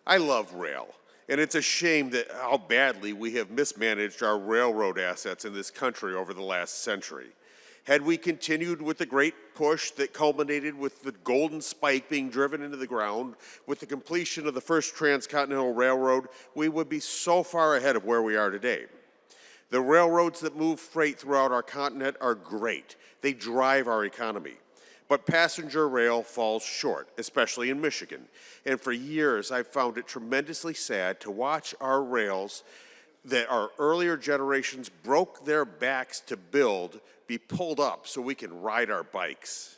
I love rail, and it's a shame that how badly we have mismanaged our railroad assets in this country over the last century. Had we continued with the great push that culminated with the golden spike being driven into the ground, with the completion of the first transcontinental railroad, we would be so far ahead of where we are today. The railroads that move freight throughout our continent are great. They drive our economy. But passenger rail falls short, especially in Michigan. And for years, I've found it tremendously sad to watch our rails that our earlier generations broke their backs to build be pulled up so we can ride our bikes.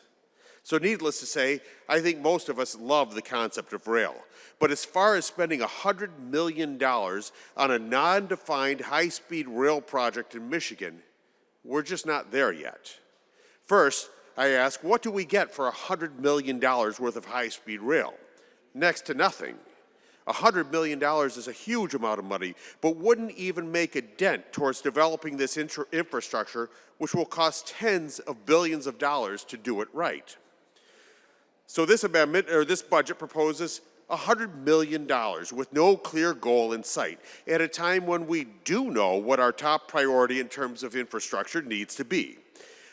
So needless to say, I think most of us love the concept of rail. But as far as spending $100 million on a non-defined high-speed rail project in Michigan, we're just not there yet. First, I ask, what do we get for $100 million worth of high-speed rail? Next to nothing. $100 million is a huge amount of money, but wouldn't even make a dent towards developing this infrastructure, which will cost tens of billions of dollars to do it right. So this amendment, or this budget, proposes $100 million with no clear goal in sight at a time when we do know what our top priority in terms of infrastructure needs to be.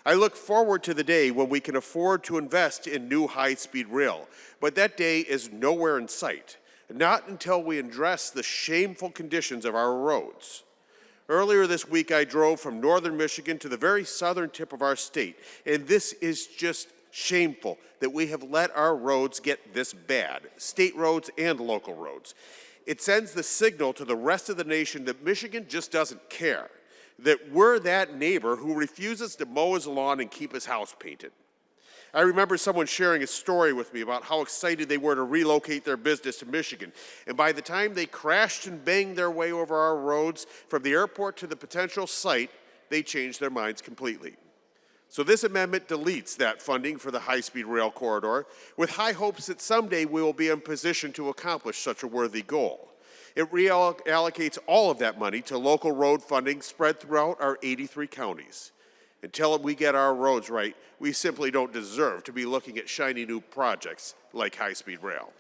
I look forward to the day when we can afford to invest in new high-speed rail, but that day is nowhere in sight. Not until we address the shameful conditions of our roads. Earlier this week, I drove from northern Michigan to the very southern tip of our state, and this is just shameful that we have let our roads get this bad, state roads and local roads. It sends the signal to the rest of the nation that Michigan just doesn't care, that we're that neighbor who refuses to mow his lawn and keep his house painted. I remember someone sharing a story with me about how excited they were to relocate their business to Michigan. And by the time they crashed and banged their way over our roads from the airport to the potential site, they changed their minds completely. So this amendment deletes that funding for the high-speed rail corridor with high hopes that someday we will be in position to accomplish such a worthy goal. It reallocates all of that money to local road funding spread throughout our 83 counties. Until we get our roads right, we simply don't deserve to be looking at shiny new projects like high-speed rail.